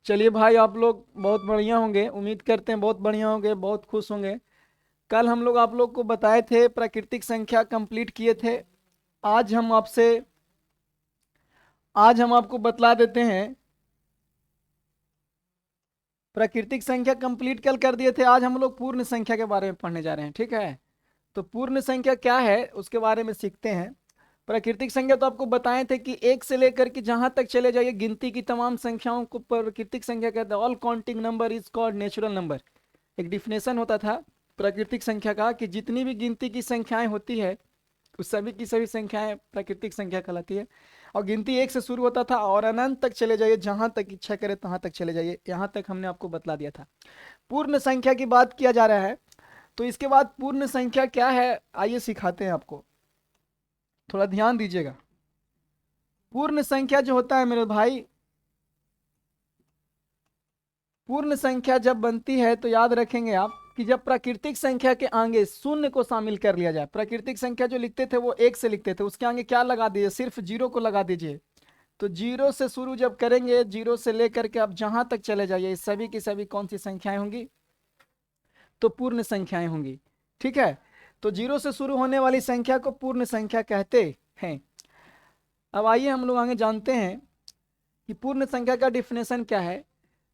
चलिए भाई, आप लोग बहुत बढ़िया होंगे, उम्मीद करते हैं बहुत बढ़िया होंगे, बहुत खुश होंगे। कल हम लोग आप लोग को बताए थे, प्राकृतिक संख्या कंप्लीट किए थे। आज हम आपसे आज हम आपको बतला देते हैं। प्राकृतिक संख्या कंप्लीट कल कर दिए थे, आज हम लोग पूर्ण संख्या के बारे में पढ़ने जा रहे हैं, ठीक है। तो पूर्ण संख्या क्या है उसके बारे में सीखते हैं। प्राकृतिक संख्या तो आपको बताए थे कि एक से लेकर के जहां तक चले जाइए, गिनती की तमाम संख्याओं को प्राकृतिक संख्या कहते हैं। All counting number is called natural number. एक डिफिनेशन होता था प्राकृतिक संख्या का कि जितनी भी गिनती की संख्याएं होती है, उस सभी की सभी संख्याएं प्राकृतिक संख्या कहलाती है। और गिनती एक से शुरू होता था और अनंत तक चले जाइए, जहां तक इच्छा करे तहां तक चले जाइए। यहां तक हमने आपको बतला दिया था। पूर्ण संख्या की बात किया जा रहा है। तो इसके बाद पूर्ण संख्या क्या है, आइए सिखाते हैं आपको, थोड़ा ध्यान दीजिएगा। पूर्ण संख्या जो होता है मेरे भाई, पूर्ण संख्या जब बनती है तो याद रखेंगे आप कि जब प्राकृतिक संख्या के आगे शून्य को शामिल कर लिया जाए। प्राकृतिक संख्या जो लिखते थे वो एक से लिखते थे, उसके आगे क्या लगा दीजिए, सिर्फ जीरो को लगा दीजिए। तो जीरो से शुरू जब करेंगे, जीरो से लेकर के आप जहां तक चले जाइए, सभी की सभी कौन सी संख्याएं होंगी, तो पूर्ण संख्याएं होंगी, ठीक है। तो जीरो से शुरू होने वाली संख्या को पूर्ण संख्या कहते हैं। अब आइए हम लोग आगे जानते हैं कि पूर्ण संख्या का डिफिनेशन क्या है।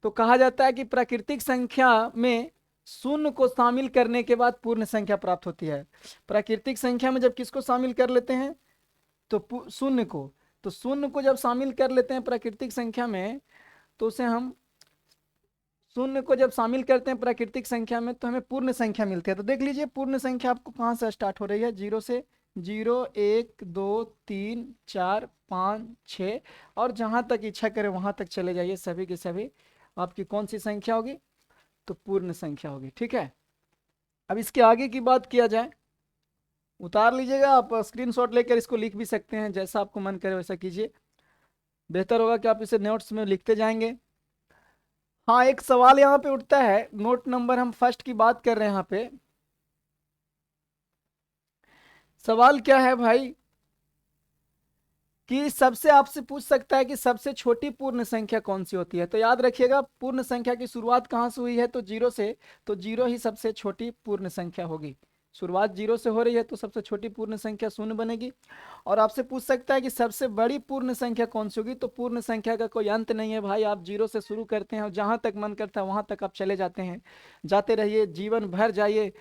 तो कहा जाता है कि प्राकृतिक संख्या में शून्य को शामिल करने के बाद पूर्ण संख्या प्राप्त होती है। प्राकृतिक संख्या में जब किसको शामिल कर लेते हैं, तो शून्य को। तो शून्य को जब शामिल कर लेते हैं प्राकृतिक संख्या में, तो उसे हम शून्य को जब शामिल करते हैं प्राकृतिक संख्या में, तो हमें पूर्ण संख्या मिलती है। तो देख लीजिए पूर्ण संख्या आपको कहाँ से स्टार्ट हो रही है, जीरो से। जीरो, एक, दो, तीन, चार, पाँच, छ, और जहां तक इच्छा करे वहां तक चले जाइए, सभी की सभी आपकी कौन सी संख्या होगी, तो पूर्ण संख्या होगी, ठीक है। अब इसके आगे की बात किया जाए, उतार लीजिएगा आप, स्क्रीनशॉट लेकर इसको लिख भी सकते हैं, जैसा आपको मन करे वैसा कीजिए। बेहतर होगा कि आप इसे नोट्स में लिखते जाएंगे। हाँ, एक सवाल यहाँ पे उठता है, नोट नंबर हम फर्स्ट की बात कर रहे हैं यहाँ पे। सवाल क्या है भाई कि सबसे आपसे पूछ सकता है कि सबसे छोटी पूर्ण संख्या कौन सी होती है। तो याद रखिएगा, पूर्ण संख्या की शुरुआत कहाँ से हुई है, तो जीरो से। तो जीरो ही सबसे छोटी पूर्ण संख्या होगी। शुरुआत जीरो से हो रही है तो सबसे छोटी पूर्ण संख्या शून्य बनेगी। और आपसे पूछ सकता है कि सबसे बड़ी पूर्ण संख्या कौन सी होगी। तो पूर्ण संख्या का कोई अंत नहीं है भाई, आप जीरो से शुरू करते हैं और जहां तक मन करता है वहां तक आप चले जाते हैं, जाते रहिए, जीवन भर जाइए।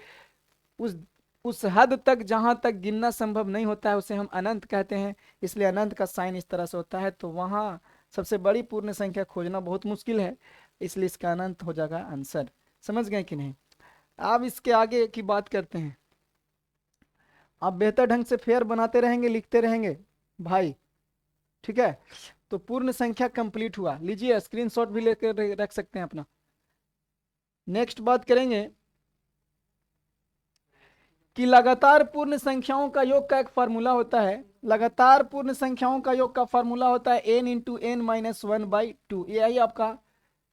उस उस हद तक जहां तक गिनना संभव नहीं होता है उसे हम अनंत कहते हैं। इसलिए अनंत का साइन इस तरह से होता है, तो वहां सबसे बड़ी पूर्ण संख्या खोजना बहुत मुश्किल है, इसलिए इसका अनंत हो जाएगा आंसर। समझ गए कि नहीं। अब इसके आगे की बात करते हैं। आप बेहतर ढंग से फेयर बनाते रहेंगे, लिखते रहेंगे भाई, ठीक है। तो पूर्ण संख्या कंप्लीट हुआ, लीजिए स्क्रीनशॉट भी लेकर रख सकते हैं अपना। नेक्स्ट बात करेंगे कि लगातार पूर्ण संख्याओं का योग का एक फार्मूला होता है। लगातार पूर्ण संख्याओं का योग का फार्मूला होता है n into n minus one by two. यही आपका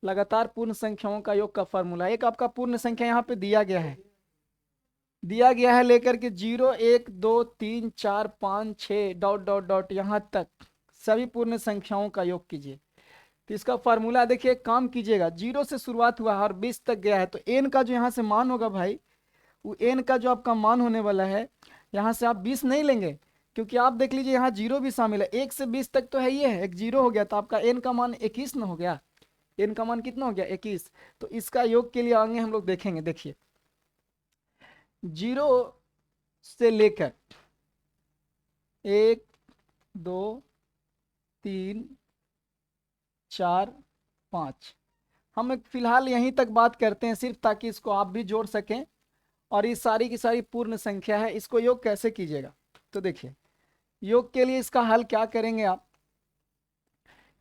लगातार पूर्ण संख्याओं का योग का फार्मूला। एक आपका पूर्ण संख्या यहाँ पे दिया गया है लेकर के जीरो, एक, दो, तीन, चार, पाँच, छ, डॉट डॉट डॉट यहाँ तक सभी पूर्ण संख्याओं का योग कीजिए। तो इसका फार्मूला देखिए, काम कीजिएगा, जीरो से शुरुआत हुआ और 20 तक गया है, तो एन का जो यहाँ से मान होगा भाई, वो एन का जो आपका मान होने वाला है, यहाँ से आप 20 नहीं लेंगे, क्योंकि आप देख लीजिए यहाँ जीरो भी शामिल है। 1 से 20 तक तो है, ये है, एक जीरो हो गया, तो आपका एन का मान 21 न हो गया। एन का मान कितना हो गया, 21। तो इसका योग के लिए आगे हम लोग देखेंगे। देखिए, जीरो से लेकर एक, दो, तीन, चार, पाँच, हम एक फिलहाल यहीं तक बात करते हैं, सिर्फ ताकि इसको आप भी जोड़ सकें। और ये सारी की सारी पूर्ण संख्या है, इसको योग कैसे कीजिएगा। तो देखिए, योग के लिए इसका हल क्या करेंगे आप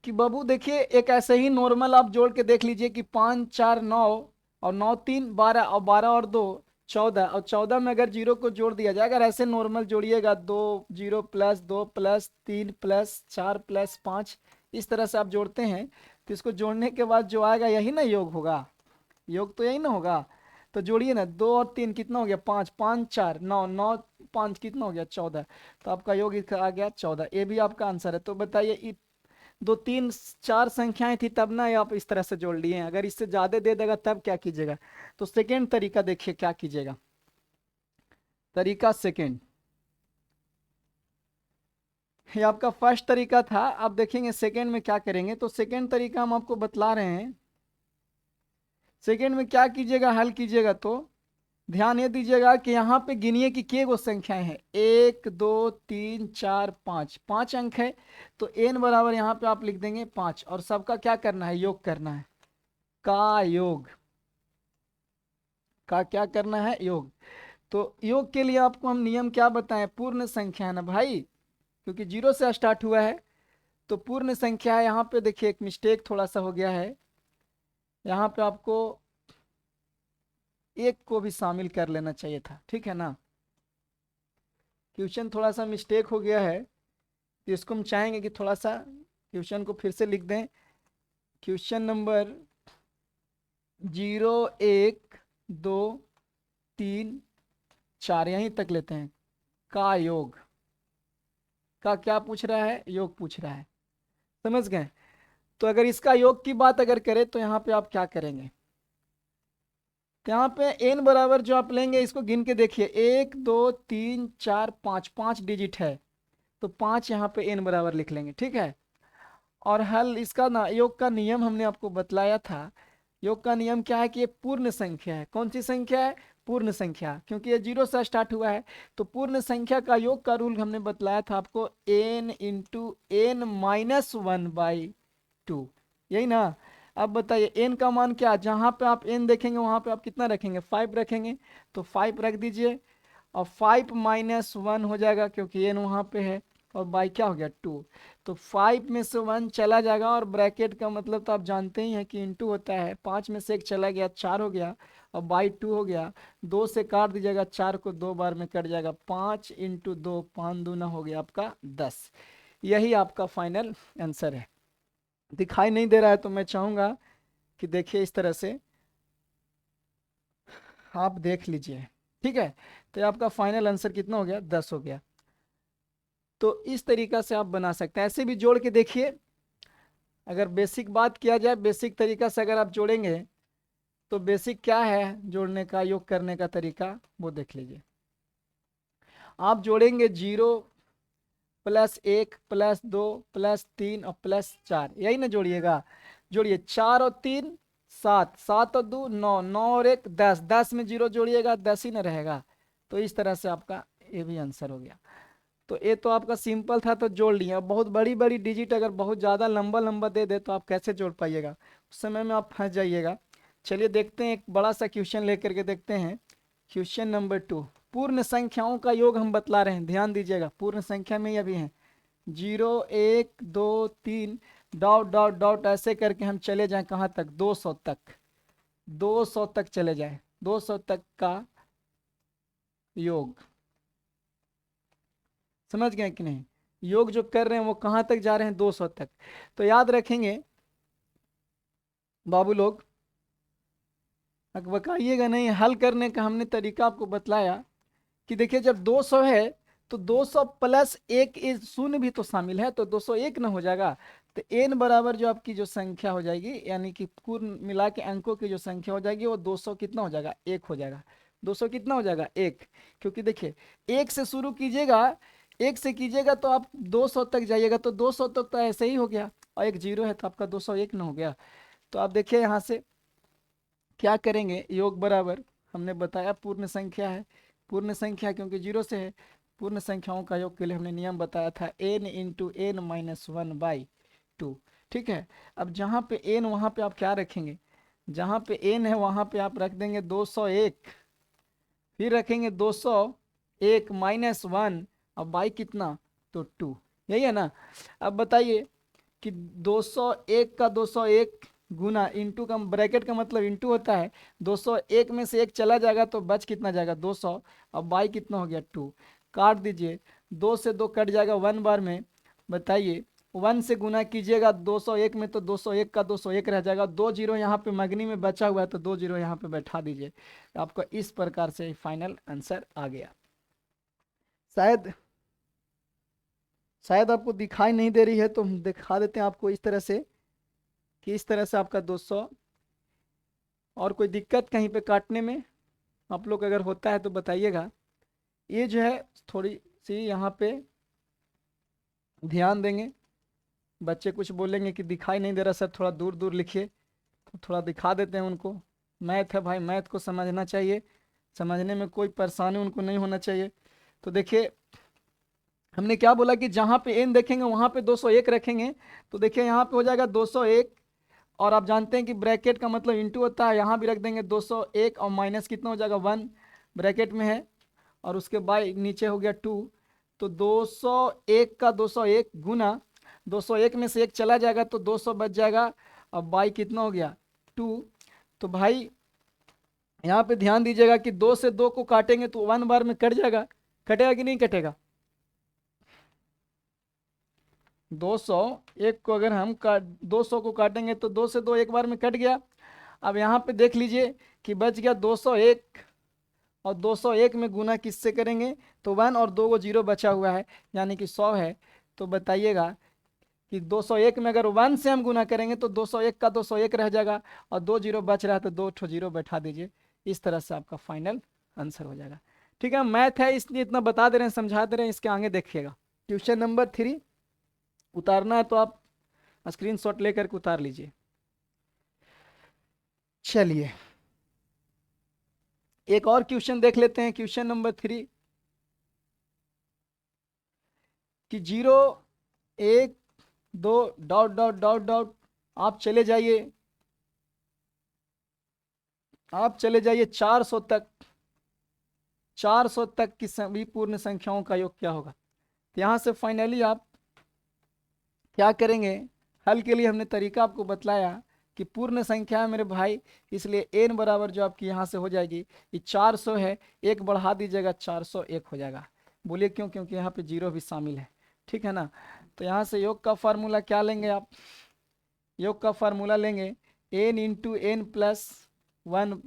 कि बाबू देखिए, एक ऐसे ही नॉर्मल आप जोड़ के देख लीजिए कि 5, 4, 9, और 9, 3, 12, और 12 और 2, 14, और 14 में अगर जीरो को जोड़ दिया जाए, अगर ऐसे नॉर्मल जोड़िएगा, 2 zero plus 2 plus 3 plus 4 plus 5, इस तरह से आप जोड़ते हैं, तो इसको जोड़ने के बाद जो आएगा यही ना योग होगा। योग तो यही ना होगा। तो जोड़िए ना, 2 और 3 कितना हो गया, 5, 5, 4, 9, 9, 5 कितना हो गया, 14। तो आपका योग इसका आ गया 14। ये भी आपका आंसर है। तो बताइए दो तीन चार संख्याएं थी तब ना आप इस तरह से जोड़ लिए हैं, अगर इससे ज्यादा दे देगा तब क्या कीजिएगा। तो सेकेंड तरीका देखिए क्या कीजिएगा। तरीका सेकेंड, ये आपका फर्स्ट तरीका था, अब देखेंगे सेकेंड में क्या करेंगे। तो सेकेंड तरीका हम आपको बतला रहे हैं। सेकेंड में क्या कीजिएगा, हल कीजिएगा तो ध्यान ये दीजिएगा कि यहाँ पे गिनिए कि के गो संख्याएं हैं, 1 2 3 4 5, 5 अंक है। तो n बराबर यहाँ पे आप लिख देंगे 5 और सबका क्या करना है, योग करना है। का योग, का क्या करना है, योग। तो योग के लिए आपको हम नियम क्या बताएं, पूर्ण संख्या है ना भाई, क्योंकि जीरो से स्टार्ट हुआ है तो पूर्ण संख्या है। यहाँ पे देखिए एक मिस्टेक थोड़ा सा हो गया है, यहाँ पे आपको एक को भी शामिल कर लेना चाहिए था, ठीक है ना। क्वेश्चन थोड़ा सा मिस्टेक हो गया है, तो इसको हम चाहेंगे कि थोड़ा सा क्वेश्चन को फिर से लिख दें। क्वेश्चन नंबर 0 1 2 3 4 यहीं तक लेते हैं। का योग, का क्या पूछ रहा है, योग पूछ रहा है, समझ गए। तो अगर इसका योग की बात अगर करें तो यहाँ पे आप क्या करेंगे, तो यहाँ पे n बराबर जो आप लेंगे इसको गिन के देखिए, 1 2 3 4 5, 5 डिजिट है तो 5 यहाँ पे n बराबर लिख लेंगे, ठीक है। और हल इसका ना, योग का नियम हमने आपको बतलाया था। योग का नियम क्या है कि ये पूर्ण संख्या है। कौन सी संख्या है, पूर्ण संख्या, क्योंकि ये जीरो से स्टार्ट हुआ है। तो पूर्ण संख्या का योग का रूल हमने बतलाया था आपको, n इंटू n माइनस 1/2, यही ना। अब बताइए n का मान क्या, जहां पे आप n देखेंगे वहां पे आप कितना रखेंगे, 5 रखेंगे। तो 5 रख दीजिए और 5 माइनस 1 हो जाएगा क्योंकि n वहां पे है, और बाई क्या हो गया 2। तो 5 में से 1 चला जाएगा, और ब्रैकेट का मतलब तो आप जानते ही हैं कि इंटू होता है। 5 में से 1 चला गया, 4 हो गया, और बाई 2 हो गया। 2 से काट दीजिएगा, 4 को 2 बार में कट जाएगा, 5 इंटू 2, 5 दूना हो गया आपका 10। यही आपका फाइनल आंसर है। दिखाई नहीं दे रहा है तो मैं चाहूंगा कि देखिए इस तरह से आप देख लीजिए, ठीक है। तो ये आपका फाइनल आंसर कितना हो गया, 10 हो गया। तो इस तरीका से आप बना सकते हैं, ऐसे भी जोड़ के देखिए। अगर बेसिक बात किया जाए, बेसिक तरीका से अगर आप जोड़ेंगे तो बेसिक क्या है जोड़ने का, योग करने का तरीका, वो देख लीजिए। आप जोड़ेंगे 0 +1 +2 +3 और +4, यही ना जोड़िएगा। जोड़िए 4 और 3 7, 7 और 2 9, 9 और 1 10, 10 में 0 जोड़िएगा 10 ही ना रहेगा। तो इस तरह से आपका ये भी आंसर हो गया। तो ये तो आपका सिंपल था तो जोड़ लिए। अब बहुत बड़ी बड़ी डिजिट अगर बहुत ज़्यादा लंबा लंबा दे दे तो आप कैसे जोड़ पाइएगा, उस समय में आप फंस जाइएगा। चलिए देखते हैं, एक बड़ा सा क्वेश्चन लेकर के देखते हैं। क्वेश्चन नंबर 2, पूर्ण संख्याओं का योग हम बतला रहे हैं, ध्यान दीजिएगा। पूर्ण संख्या में ये भी है 0 1 2 3 डॉट डॉट डॉट ऐसे करके हम चले जाएं कहाँ तक, 200 तक, 200 तक चले जाए, 200 तक का योग। समझ गए कि नहीं, योग जो कर रहे हैं वो कहाँ तक जा रहे हैं, 200 तक। तो याद रखेंगे बाबू लोग, बताइएगा नहीं, हल करने का हमने तरीका आपको बतलाया कि देखिए जब 200 है तो 200 प्लस 1 इस शून्य भी तो शामिल है, तो 201 ना हो जाएगा। तो n बराबर जो आपकी जो संख्या हो जाएगी, यानी कि कुल मिला के अंकों की जो संख्या हो जाएगी वो 200 कितना हो जाएगा, 1 हो जाएगा। 200 कितना हो जाएगा, 1। क्योंकि देखिए 1 से शुरू कीजिएगा, 1 से कीजिएगा तो आप 200 तक जाइएगा, तो 200 तक तो ऐसे ही हो गया, और एक जीरो है तो आपका 201 ना हो गया। तो आप देखिए यहाँ से क्या करेंगे, योग बराबर हमने बताया पूर्ण संख्या है, पूर्ण संख्या क्योंकि जीरो से है। पूर्ण संख्याओं का योग के लिए हमने नियम बताया था, n इंटू n माइनस 1/2, ठीक है। अब जहाँ पे n वहाँ पे आप क्या रखेंगे, जहाँ पे n है वहाँ पे आप रख देंगे 201, फिर रखेंगे 201 माइनस 1 और बाई कितना, तो 2, यही है ना। अब बताइए कि 201 का 201 गुना इंटू का ब्रैकेट का मतलब इंटू होता है, 201 में से 1 चला जाएगा तो बच कितना जाएगा, 200, और बाई कितना हो गया 2। काट दीजिए, 2 से 2 कट जाएगा 1 बार में। बताइए 1 से गुना कीजिएगा 201 में तो 201 का 201 रह जाएगा, 2 जीरो यहाँ पे मगनी में बचा हुआ है तो 2 जीरो यहाँ पे बैठा दीजिए। आपका इस प्रकार से फाइनल आंसर आ गया। शायद शायद आपको दिखाई नहीं दे रही है तो हम दिखा देते हैं आपको इस तरह से, कि इस तरह से आपका 200। और कोई दिक्कत कहीं पे काटने में आप लोग अगर होता है तो बताइएगा। ये जो है थोड़ी सी यहाँ पे ध्यान देंगे। बच्चे कुछ बोलेंगे कि दिखाई नहीं दे रहा सर, थोड़ा दूर दूर लिखिए, तो थोड़ा दिखा देते हैं उनको। मैथ है भाई, मैथ को समझना चाहिए, समझने में कोई परेशानी उनको नहीं होना चाहिए। तो देखिए हमने क्या बोला कि जहाँ पे n देखेंगे वहाँ पे 201 रखेंगे। तो देखिए यहाँ पे हो जाएगा 201, और आप जानते हैं कि ब्रैकेट का मतलब इंटू होता है, यहाँ भी रख देंगे 201 और माइनस कितना हो जाएगा 1 ब्रैकेट में है, और उसके बाद नीचे हो गया 2। तो 201 का 201 गुना 201 में से एक चला जाएगा तो 200 बच जाएगा, और बाई कितना हो गया 2। तो भाई यहाँ पे ध्यान दीजिएगा कि 2 से 2 को काटेंगे तो 1 बार में कट जाएगा, कटेगा कि नहीं कटेगा। 201 को अगर हम 200 को काटेंगे तो 2 से 2 एक बार में कट गया। अब यहाँ पे देख लीजिए कि बच गया 201, और 201 में गुना किससे करेंगे, तो 1 और 2 को 0 बचा हुआ है, यानी कि 100 है। तो बताइएगा कि 201 में अगर 1 से हम गुना करेंगे तो 201 का 201 रह जाएगा, और 2 जीरो बच रहा है तो 2 ठो जीरो बैठा दीजिए। इस तरह से आपका फाइनल आंसर हो जाएगा। ठीक है, मैथ है इसलिए इतना बता दे रहे हैं, समझा दे रहे हैं, इसके आगे देखिएगा। क्वेश्चन नंबर 3 उतारना है तो आप स्क्रीनशॉट लेकर के उतार लीजिए। चलिए एक और क्वेश्चन देख लेते हैं, क्वेश्चन नंबर 3 कि 0 1 2 डॉट डॉट डॉट डॉट, आप चले जाइए, आप चले जाइए 400 तक, 400 तक की सभी पूर्ण संख्याओं का योग क्या होगा। तो यहाँ से फाइनली आप क्या करेंगे, हल के लिए हमने तरीका आपको बतलाया कि पूर्ण संख्या है मेरे भाई, इसलिए n बराबर जो आपकी यहाँ से हो जाएगी, ये 400 है, एक बढ़ा दीजिएगा 401 हो जाएगा। बोलिए क्यों, क्योंकि यहाँ पे जीरो भी शामिल है, ठीक है ना। तो यहाँ से योग का फार्मूला क्या लेंगे आप, योग का फार्मूला लेंगे n into n plus 1,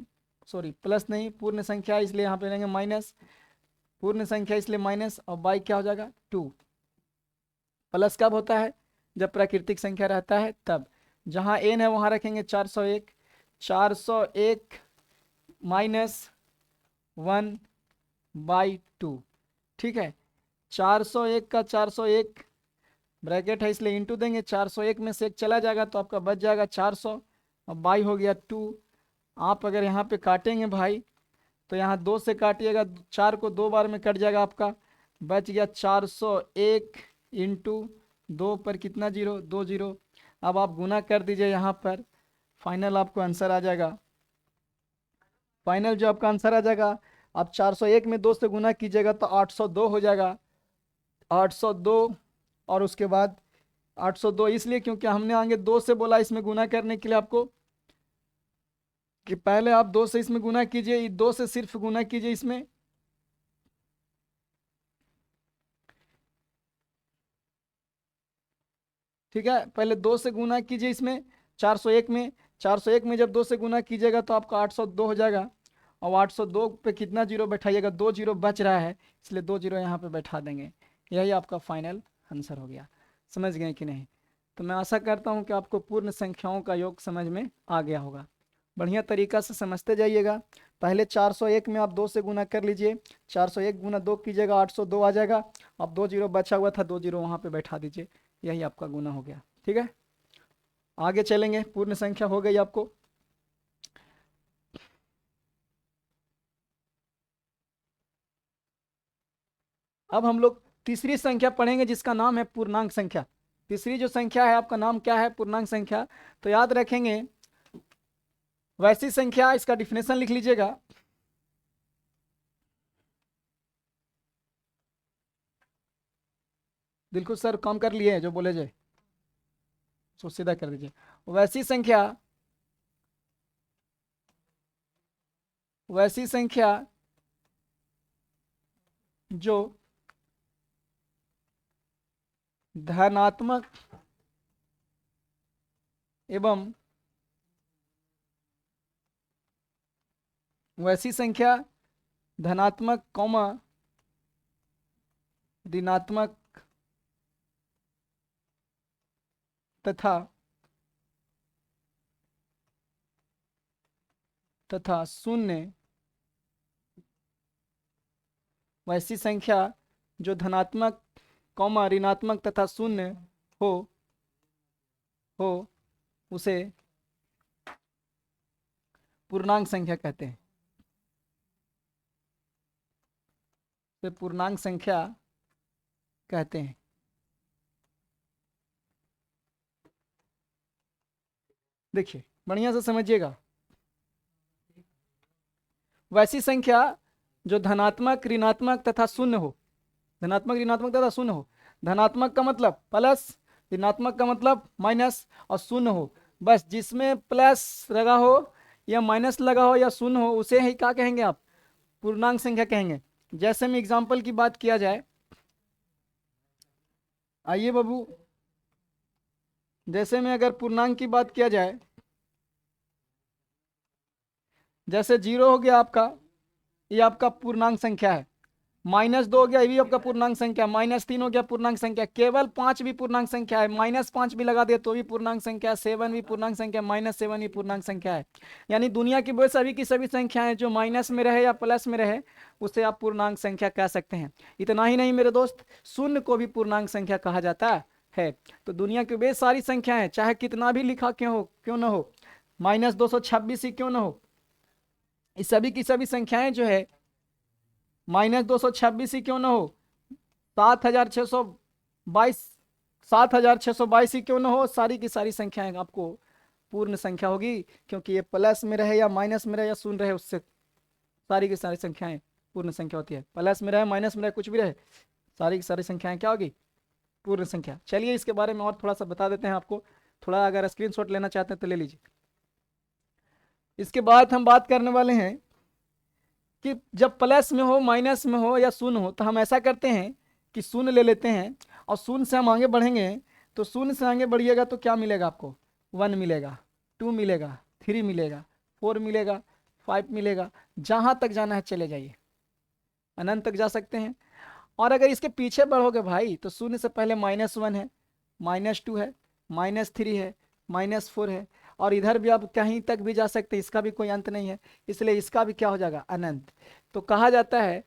sorry plus नहीं, पूर्ण संख्या इसलिए यहाँ पे लेंगे माइनस, पूर्ण संख्या इसलिए माइनस, और बाई क्या हो जाएगा 2। प्लस कब होता है, जब प्राकृतिक संख्या रहता है तब। जहाँ n है वहाँ रखेंगे 401, 401 माइनस 1/2, ठीक है। 401 का 401 ब्रैकेट है इसलिए इंटू देंगे, 401 में से एक चला जाएगा तो आपका बच जाएगा 400, और बाई हो गया 2। आप अगर यहाँ पे काटेंगे भाई तो यहाँ 2 से काटिएगा, 4 को 2 बार में कट जाएगा आपका, बच गया 401 इंटू 2 पर कितना जीरो, 2 जीरो। अब आप गुना कर दीजिए यहाँ पर, फाइनल आपको आंसर आ जाएगा। फाइनल जो आपका आंसर आ जाएगा, आप 401 में 2 से गुना कीजिएगा तो 802 हो जाएगा, 802। और उसके बाद 802 इसलिए क्योंकि हमने आगे 2 से बोला इसमें गुना करने के लिए आपको, कि पहले आप 2 से इसमें गुना कीजिए, 2 से सिर्फ गुना कीजिए इसमें, ठीक है। पहले 2 से गुना कीजिए इसमें 401 में, 401 में जब 2 से गुना कीजिएगा तो आपका 802 हो जाएगा, और 802 पे कितना जीरो बैठाइएगा, 2 जीरो बच रहा है इसलिए 2 जीरो यहाँ पे बैठा देंगे। यही आपका फाइनल आंसर हो गया। समझ गए कि नहीं। तो मैं आशा करता हूँ कि आपको पूर्ण संख्याओं का योग समझ में आ गया होगा। बढ़िया तरीका से समझते जाइएगा। पहले 401 में आप 2 से गुना कर लीजिए, 401 गुना 2 कीजिएगा 802 आ जाएगा। अब 2 जीरो बचा हुआ था, 2 जीरो वहाँ पे बैठा दीजिए, यही आपका गुना हो गया। ठीक है, आगे चलेंगे। पूर्ण संख्या हो गई आपको। अब हम लोग तीसरी संख्या पढ़ेंगे जिसका नाम है पूर्णांक संख्या। तीसरी जो संख्या है आपका नाम क्या है, पूर्णांक संख्या। तो याद रखेंगे वैसी संख्या, इसका डिफिनेशन लिख लीजिएगा। बिल्कुल सर, काम कर लिए जो बोले जाए सो सीधा कर दीजिए। वैसी संख्या, वैसी संख्या जो धनात्मक एवं वैसी संख्या धनात्मक कौमा ऋणात्मक तथा शून्य वैसी संख्या जो धनात्मक कौमा ऋणात्मक तथा शून्य हो हो उसे पूर्णांक संख्या कहते हैं। तो पूर्णांक संख्या कहते हैं। देखिए बढ़िया से समझिएगा, वैसी संख्या जो धनात्मक ऋणात्मक तथा शून्य हो, धनात्मक ऋणात्मक तथा शून्य हो। धनात्मक का मतलब प्लस, ऋणात्मक का मतलब माइनस, और शून्य हो। बस जिसमें प्लस लगा हो या माइनस लगा हो या शून्य हो उसे ही क्या कहेंगे आप, पूर्णांक संख्या कहेंगे। जैसे में एग्जाम्पल की बात किया जाए, आइए बाबू, जैसे में अगर पूर्णांक की बात किया जाए, जैसे 0 हो गया आपका, ये आपका पूर्णांक संख्या है। -2 हो गया, ये भी आपका पूर्णांक संख्या। -3 हो गया पूर्णांक संख्या। केवल 5 भी पूर्णांक संख्या है, -5 भी लगा दे तो भी पूर्णांक संख्या। 7 भी पूर्णांक संख्या, -7 भी पूर्णांक संख्या है। यानी दुनिया की वो सभी की सभी संख्याएं जो माइनस में रहे या प्लस में रहे उसे आप पूर्णांक संख्या कह सकते हैं। इतना ही नहीं मेरे दोस्त, शून्य को भी पूर्णांक संख्या कहा जाता है। तो दुनिया की वे सारी संख्याएं चाहे कितना भी लिखा क्यों ना हो, -226 ही क्यों ना हो, इस सभी की सभी संख्याएं जो है -226 ही क्यों ना हो, 7,622 ही क्यों ना हो, सारी की सारी संख्याएं आपको पूर्ण संख्या होगी। क्योंकि ये प्लस में रहे या माइनस में रहे या शून्य रहे, उससे सारी की सारी संख्याएं पूर्ण संख्या होती है। प्लस में रहे माइनस में रहे कुछ भी रहे, सारी की सारी संख्याएं क्या होगी, पूर्ण संख्या। चलिए इसके बारे में और थोड़ा सा बता देते हैं आपको। थोड़ा अगर स्क्रीनशॉट लेना चाहते हैं तो ले लीजिए। इसके बाद हम बात करने वाले हैं कि जब प्लस में हो, माइनस में हो या शून्य हो, तो हम ऐसा करते हैं कि शून्य ले लेते हैं और शून्य से हम आगे बढ़ेंगे। तो शून्य से आगे बढ़िएगा तो क्या मिलेगा आपको, 1 मिलेगा, 2 मिलेगा, 3 मिलेगा, 4 मिलेगा, 5 मिलेगा। जहां तक जाना है चले जाइए, अनंत तक जा सकते हैं। और अगर इसके पीछे बढ़ोगे भाई तो शून्य से पहले -1 है, -2 है, -3 है, -4 है, और इधर भी आप कहीं तक भी जा सकते हैं, इसका भी कोई अंत नहीं है। इसलिए इसका भी क्या हो जाएगा, अनंत। तो कहा जाता है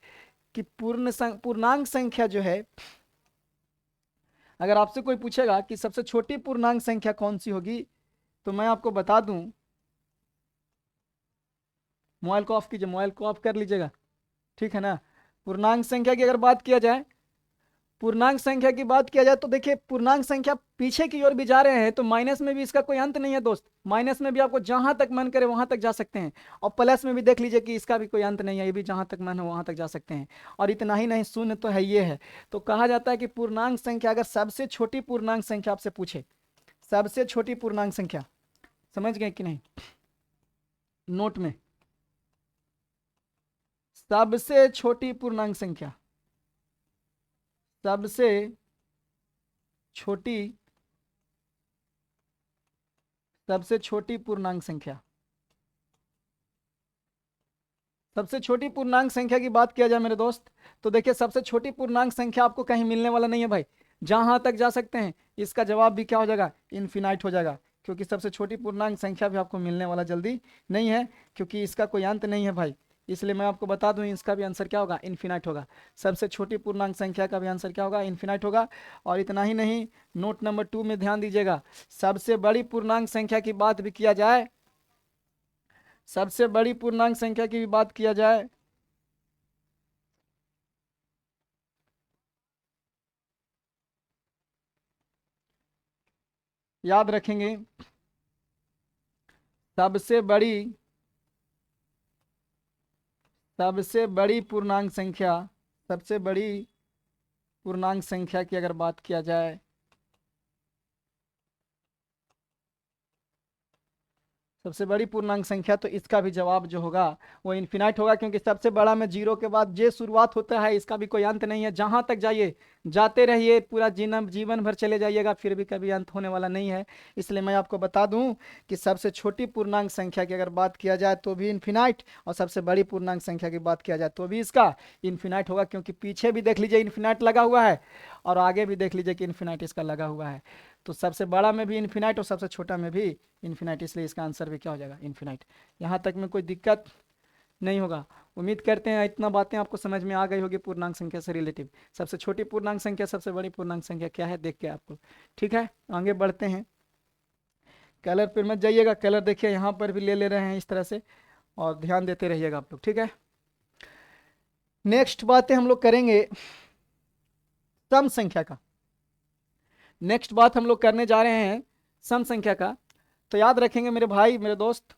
कि पूर्णांक संख्या जो है, अगर आपसे कोई पूछेगा कि सबसे छोटी पूर्णांक संख्या कौन सी होगी, तो मैं आपको बता दूं, मोबाइल को ऑफ कीजिए, मोबाइल को ऑफ कर लीजिएगा, ठीक है ना। पूर्णांक संख्या की अगर बात किया जाए, पूर्णांक संख्या की बात किया जाए तो देखिए पूर्णांक संख्या पीछे की ओर भी जा रहे हैं तो माइनस में भी इसका कोई अंत नहीं है दोस्त। माइनस में भी आपको जहां तक मन करे वहां तक जा सकते हैं, और प्लस में भी देख लीजिए कि इसका भी कोई अंत नहीं है, ये भी जहां तक मन हो वहां तक जा सकते हैं। और इतना ही नहीं, शून्य तो है, ये है। तो कहा जाता है कि पूर्णांक संख्या, अगर सबसे छोटी पूर्णांक संख्या आपसे पूछे, सबसे छोटी पूर्णांक संख्या, समझ गए कि नहीं, नोट में, सबसे छोटी पूर्णांक संख्या, सबसे छोटी, सबसे छोटी पूर्णांक संख्या, सबसे छोटी पूर्णांक संख्या की बात किया जाए मेरे दोस्त, तो देखिए सबसे छोटी पूर्णांक संख्या आपको कहीं मिलने वाला नहीं है भाई, जहां तक जा सकते हैं। इसका जवाब भी क्या हो जाएगा, इन्फिनाइट हो जाएगा। क्योंकि सबसे छोटी पूर्णांक संख्या भी आपको मिलने वाला जल्दी नहीं है, क्योंकि इसका कोई अंत नहीं है भाई। इसलिए मैं आपको बता दूं, इसका भी आंसर क्या होगा, इन्फिनाइट होगा। सबसे छोटी पूर्णांक संख्या का भी आंसर क्या होगा, इन्फिनाइट होगा। और इतना ही नहीं, नोट नंबर 2 में ध्यान दीजिएगा, सबसे बड़ी पूर्णांक संख्या की बात भी किया जाए, सबसे बड़ी पूर्णांक संख्या की भी बात किया जाए, याद रखेंगे, सबसे बड़ी, सबसे बड़ी पूर्णांक संख्या, सबसे बड़ी पूर्णांक संख्या की अगर बात किया जाए, सबसे बड़ी पूर्णांक संख्या, तो इसका भी जवाब जो होगा वो इन्फिनाइट होगा। क्योंकि सबसे बड़ा में 0 के बाद जे शुरुआत होता है, इसका भी कोई अंत नहीं है। जहां तक जाइए, जाते रहिए, पूरा जीवन भर चले जाइएगा, फिर भी कभी अंत होने वाला नहीं है। इसलिए मैं आपको बता दूं कि सबसे छोटी पूर्णांक संख्या की अगर बात किया जाए तो भी इन्फिनाइट, और सबसे बड़ी पूर्णांक संख्या की बात किया जाए तो भी इसका इन्फिनाइट होगा। क्योंकि पीछे भी देख लीजिए इन्फिनाइट लगा हुआ है, और आगे भी देख लीजिए कि इन्फिनाइट इसका लगा हुआ है। तो सबसे बड़ा में भी इन्फिनाइट और सबसे छोटा में भी इन्फिनाइट, इसलिए इसका आंसर भी क्या हो जाएगा, इन्फिनाइट। यहाँ तक में कोई दिक्कत नहीं होगा। उम्मीद करते हैं इतना बातें आपको समझ में आ गई होगी पूर्णांक संख्या से रिलेटिव। सबसे छोटी पूर्णांक संख्या, सबसे बड़ी पूर्णांक संख्या क्या है देख के आपको। ठीक है, आगे बढ़ते हैं। कलर पर मत जाइएगा, कलर देखिए यहाँ पर भी ले रहे हैं इस तरह से, और ध्यान देते रहिएगा आप लोग। ठीक है, नेक्स्ट बातें हम लोग करेंगे सम संख्या का। नेक्स्ट बात हम लोग करने जा रहे हैं सम संख्या का। तो याद रखेंगे मेरे भाई मेरे दोस्त,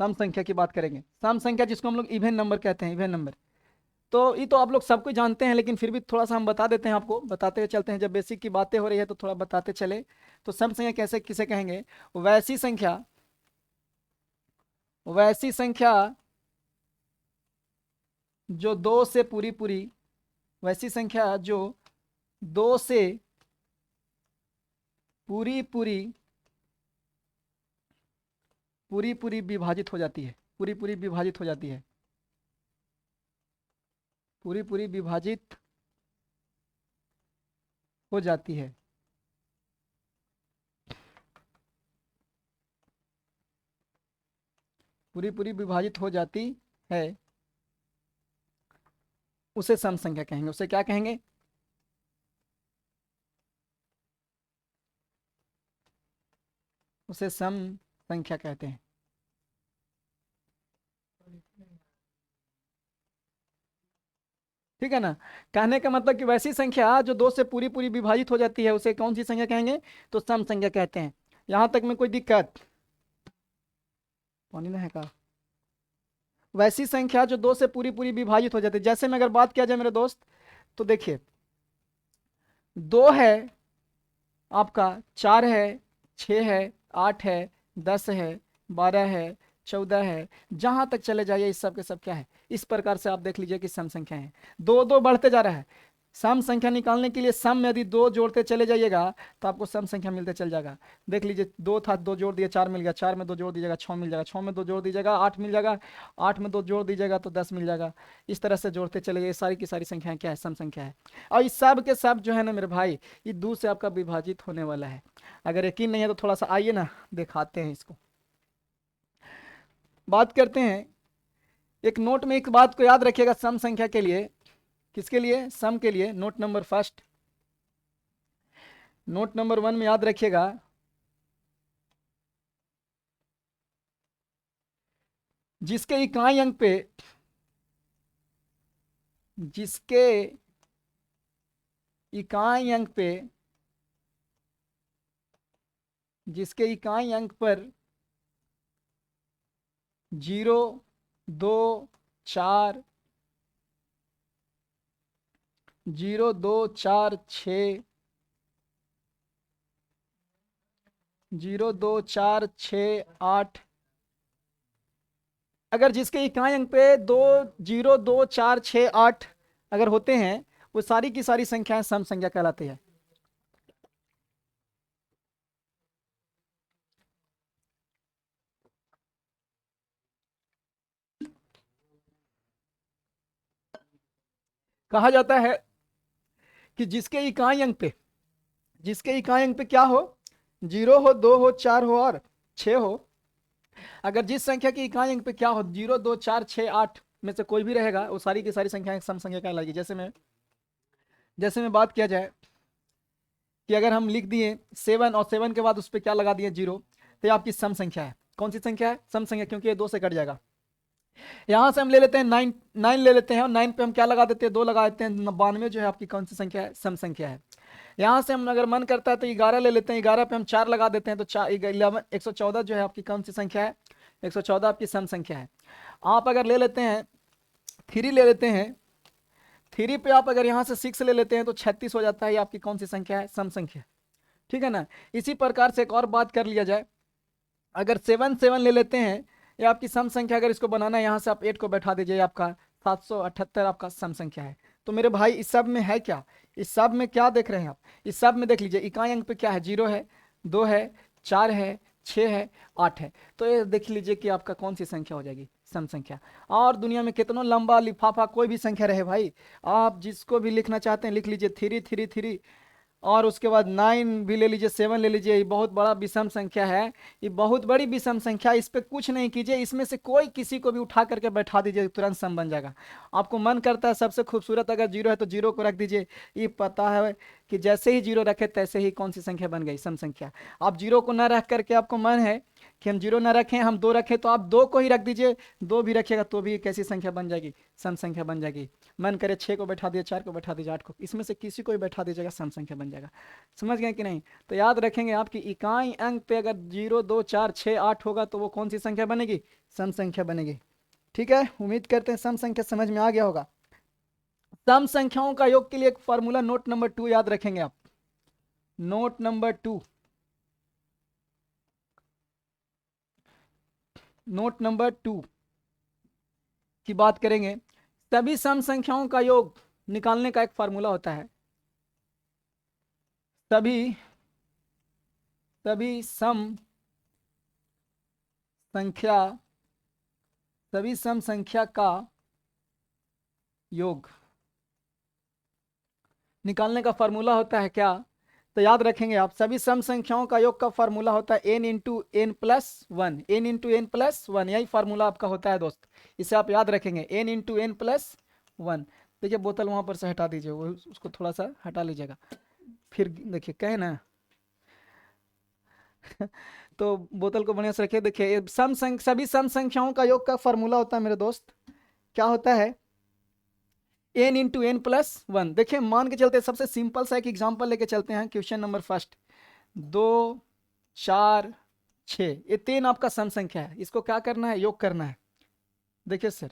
सम संख्या की बात करेंगे। सम संख्या जिसको हम लोग इवन नंबर कहते हैं, इवन नंबर। तो ये तो आप लोग सब कुछ जानते हैं, लेकिन फिर भी थोड़ा सा हम बता देते हैं आपको, बताते हुए चलते हैं। जब बेसिक की बातें हो रही है तो थोड़ा बताते चले। तो सम संख्या कैसे किसे कहेंगे, वैसी संख्या, वैसी संख्या जो दो से पूरी पूरी, वैसी संख्या जो दो से पूरी पूरी पूरी पूरी विभाजित हो जाती है, पूरी पूरी विभाजित हो जाती है, पूरी पूरी विभाजित हो जाती है। पूरी पूरी विभाजित हो जाती है, उसे सम संख्या कहेंगे। उसे क्या कहेंगे, उसे सम संख्या कहते हैं। ठीक है ना, कहने का मतलब कि वैसी संख्या जो दो से पूरी पूरी विभाजित हो जाती है उसे कौन सी संख्या कहेंगे, तो सम संख्या कहते हैं। यहां तक में कोई दिक्कत पानी ना है का, वैसी संख्या जो दो से पूरी पूरी विभाजित हो जाती है। जैसे में अगर बात किया जाए मेरे दोस्त, तो देखिए दो है आपका, चार है, छ है, 8 है, 10 है, 12 है, 14 है, जहां तक चले जाइए इस सब के सब क्या है, इस प्रकार से आप देख लीजिए कि सम संख्या है। दो दो बढ़ते जा रहा है। सम संख्या निकालने के लिए सम में यदि दो जोड़ते चले जाइएगा तो आपको सम संख्या मिलते चल जाएगा। देख लीजिए, दो था, दो जोड़ दिया, 4 मिल गया, 4 में दो जोड़ दीजिएगा, 6 मिल जाएगा, 6 में दो जोड़ दीजिएगा, 8 मिल जाएगा, 8 में दो जोड़ दीजिएगा तो 10 मिल जाएगा। इस तरह से जोड़ते चले जाइए, सारी की सारी संख्याएं क्या है, सम संख्या है। और इस सब के सब जो है ना मेरे भाई, ये दो से आपका विभाजित होने वाला है। अगर यकीन नहीं है तो थोड़ा सा आइए ना दिखाते हैं इसको। बात करते हैं, एक नोट में एक बात को याद रखिएगा सम संख्या के लिए। किसके लिए, सम के लिए। Note number first, note number 1 में याद रखिएगा, जिसके इकाई अंक पे, जिसके इकाई अंक पे, जिसके इकाई अंक पर 0, 2, 4, 0, 2, 4, 6, 0, 2, 4, 6, 8, अगर जिसके इकाई अंक पे 2, 0, 2, 4, 6, 8 अगर होते हैं, वो सारी की सारी संख्याएं सम संख्या कहलाती है। कहा जाता है कि जिसके इकाई अंक पे, जिसके इकाई अंक पे क्या हो, 0 हो, 2 हो, 4 हो और 6 हो, अगर जिस संख्या की इकाई अंक पे क्या हो, 0, 2, 4, 6, 8 में से कोई भी रहेगा, वो सारी की सारी संख्याएं सम संख्या कहलाएगी। जैसे में बात किया जाए कि अगर हम लिख दिए 7 और 7 के बाद उस पर क्या लगा दिए 0, तो ये आपकी सम संख्या है। कौन सी संख्या है, सम संख्या, क्योंकि ये 2 से कट जाएगा। यहां से हम ले लेते हैं 9, 9 ले लेते हैं और 9 पे हम क्या लगा देते हैं, 2 लगा देते हैं। 92 जो है आपकी कौन सी संख्या है, सम संख्या है। यहां से हम अगर मन करता है तो 11 ले लेते हैं, 11 पे हम 4 लगा देते हैं, तो 114 जो है आपकी कौन सी संख्या है, 114 आपकी सम संख्या है। आप अगर ले लेते हैं 3 ले लेते हैं, 3 पे आप अगर यहाँ से 6 ले लेते हैं तो 36 हो जाता है। ये आपकी कौन सी संख्या है, सम संख्या। ठीक है ना। इसी प्रकार से एक और बात कर लिया जाए, अगर 7 7 ले लेते हैं, ये आपकी सम संख्या। अगर इसको बनाना है, यहाँ से आप 8 को बैठा दीजिए, आपका 778 आपका सम संख्या है। तो मेरे भाई इस सब में है क्या, इस सब में क्या देख रहे हैं आप, इस सब में देख लीजिए इकाई अंक पे क्या है, 0 है, 2 है, 4 है, 6 है, 8 है। तो ये देख लीजिए कि आपका कौन सी संख्या हो जाएगी, सम संख्या। और दुनिया में कितना लंबा लिफाफा कोई भी संख्या रहे भाई, आप जिसको भी लिखना चाहते हैं लिख लीजिए, 333, और उसके बाद 9 भी ले लीजिए, 7 ले लीजिए। ये बहुत बड़ा विषम संख्या है, ये बहुत बड़ी विषम संख्या। इस पे कुछ नहीं कीजिए, इसमें से कोई किसी को भी उठा करके बैठा दीजिए, तुरंत सम बन जाएगा। आपको मन करता है सबसे खूबसूरत अगर जीरो है तो जीरो को रख दीजिए, ये पता है कि जैसे ही जीरो रखे तैसे ही कौन सी संख्या बन गई, सम संख्या। आप जीरो को न रख करके आपको मन है कि हम जीरो ना रखें, हम 2 रखें, तो आप 2 को ही रख दीजिए, 2 भी रखिएगा तो भी कैसी संख्या बन जाएगी, सम संख्या बन जाएगी। मन करे 6 को बैठा दिए, 4 को बैठा दीजिए, 8 को, इसमें से किसी को भी बैठा दीजिएगा, सम संख्या बन जाएगा। समझ गए कि नहीं? तो याद रखेंगे आपकी इकाई अंक पे अगर 0, 2, 4, 6, 8 होगा तो वो कौन सी संख्या बनेगी, सम संख्या बनेगी। ठीक है, उम्मीद करते हैं सम संख्या समझ में आ गया होगा। सम संख्याओं का योग के लिए एक फॉर्मूला नोट नंबर 2 याद रखेंगे आप, नोट नंबर 2, नोट नंबर 2 की बात करेंगे। सभी सम संख्याओं का योग निकालने का एक फार्मूला होता है। सभी सम संख्या, सभी सम संख्या का योग निकालने का फार्मूला होता है क्या? तो याद रखेंगे आप, सभी सम संख्याओं का योग का फार्मूला होता है n into n plus one, n into n plus one, यही फार्मूला आपका होता है दोस्त। इसे आप याद रखेंगे, n into n plus one. देखिए बोतल वहां पर से हटा दीजिए, वो उसको थोड़ा सा हटा लीजिएगा, फिर देखिए कहे ना तो बोतल को बढ़िया से रखिए। देखिए सभी सम संख्याओं का योग का फार्मूला होता है मेरे दोस्त, क्या होता है, n into n plus one. देखिए मान के चलते, सबसे सिंपल सा एक एग्जांपल लेके चलते हैं, क्वेश्चन नंबर फर्स्ट, 2, 4, 6, ये 3 आपका सम संख्या है, इसको क्या करना है, योग करना है। देखिए सर,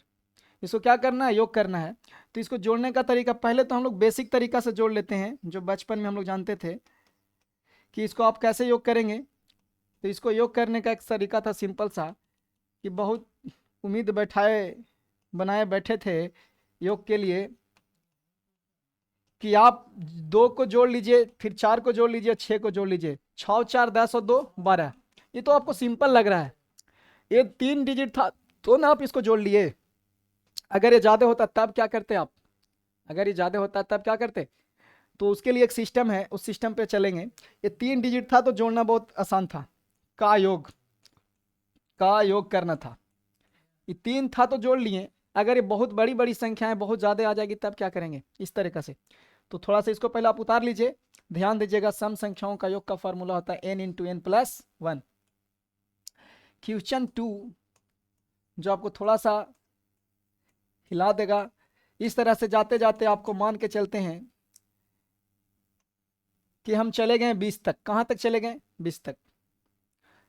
इसको क्या करना है, योग करना है। तो इसको जोड़ने का तरीका, पहले तो हम लोग बेसिक तरीका से जोड़ लेते हैं, जो बचपन में हम लोग जानते थे कि इसको आप कैसे योग करेंगे। तो इसको योग करने का एक तरीका था सिंपल सा, कि बहुत उम्मीद बैठाए बनाए बैठे थे योग के लिए, कि आप 2 को जोड़ लीजिए, फिर 4 को जोड़ लीजिए, 6 को जोड़ लीजिए, 6, 4, 10 और 2, 12। ये तो आपको सिंपल लग रहा है, ये 3 डिजिट था तो ना आप इसको जोड़ लिए। अगर ये ज्यादा होता तब क्या करते आप, अगर ये ज्यादा होता तब क्या करते? तो उसके लिए एक सिस्टम है, उस सिस्टम पे चलेंगे। ये 3 डिजिट था तो जोड़ना बहुत आसान था, का योग, का योग करना था। ये 3 था तो जोड़ लिए। अगर ये बहुत बड़ी बड़ी संख्याएं बहुत ज्यादा आ जाएगी तब क्या करेंगे, इस तरीके से। तो थोड़ा सा इसको पहले आप उतार लीजिए, ध्यान दीजिएगा, सम संख्याओं का योग का फॉर्मूला होता है n into n plus one. Question 2 जो आपको थोड़ा सा हिला देगा, इस तरह से जाते जाते आपको मान के चलते हैं कि हम चले गए 20 तक। कहां तक चले गए, 20 तक।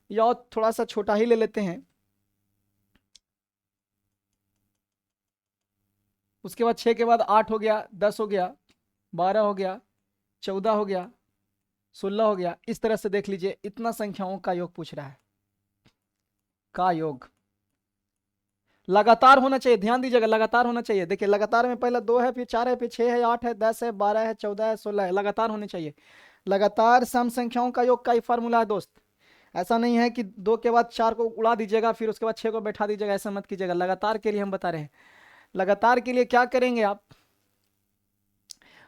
या थोड़ा सा छोटा ही ले लेते हैं, उसके बाद 6 के बाद 8 हो गया, 10 हो गया, 12 हो गया, 14 हो गया, 16 हो गया। इस तरह से देख लीजिए, इतना संख्याओं का योग पूछ रहा है, का योग लगातार होना चाहिए, ध्यान दीजिएगा, लगातार होना चाहिए। देखिए लगातार में पहले 2 है, फिर 4 है, फिर 6 है, 8 है, 10 है, 12 है, 14 है, 16 है, लगातार होने चाहिए। लगातार सम संख्याओं का योग का ही फॉर्मूला है दोस्त। ऐसा नहीं है कि 2 के बाद 4 को उड़ा दीजिएगा फिर उसके बाद 6 को बैठा दीजिएगा, ऐसा मत कीजिएगा। लगातार के लिए हम बता रहे हैं, लगातार के लिए क्या करेंगे आप,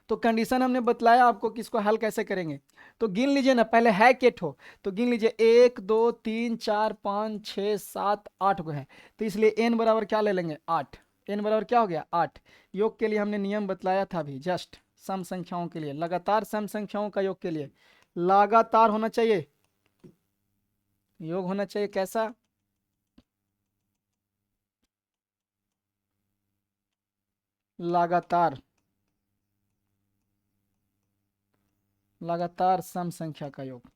तो कंडीशन हमने बतलाया आपको कि इसको हल कैसे करेंगे। तो गिन लीजिए ना, पहले है केट हो तो गिन लीजिए, 1, 2, 3, 4, 5, 6, 7, 8 को है। तो इसलिए n बराबर क्या ले लेंगे, 8। n बराबर क्या हो गया, 8। योग के लिए हमने नियम बतलाया था अभी जस्ट, सम संख्याओं के लिए, लगातार सम संख्याओं का योग के लिए लगातार होना चाहिए, योग होना चाहिए कैसा, लगातार, लगातार सम संख्या का योग।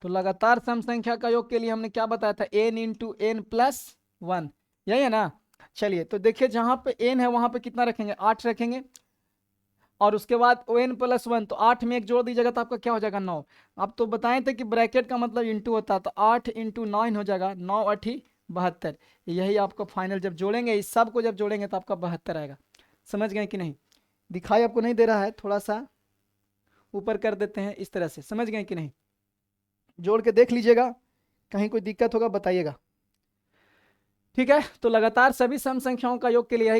तो लगातार सम संख्या का योग के लिए हमने क्या बताया था, n into n plus one, यही है ना। चलिए तो देखिए, जहां पे n है वहां पे कितना रखेंगे, 8 रखेंगे, और उसके बाद n प्लस वन, तो 8 में एक जोड़ दीजिएगा तो आपका क्या हो जाएगा, 9। आप तो बताए थे कि ब्रैकेट का मतलब इंटू होता है, तो 8 इंटू 9 हो जाएगा, 9 8 72। यही आपको फाइनल जब जोड़ेंगे, इस सब को जब जोड़ेंगे तो आपका 72 आएगा। समझ गए कि नहीं? दिखाई आपको नहीं दे रहा है, थोड़ा सा ऊपर कर देते हैं, इस तरह से, समझ गए कि नहीं? जोड़ के देख लीजिएगा, कहीं कोई दिक्कत होगा बताइएगा। ठीक है, तो लगातार सभी सम संख्याओं का योग के लिए यही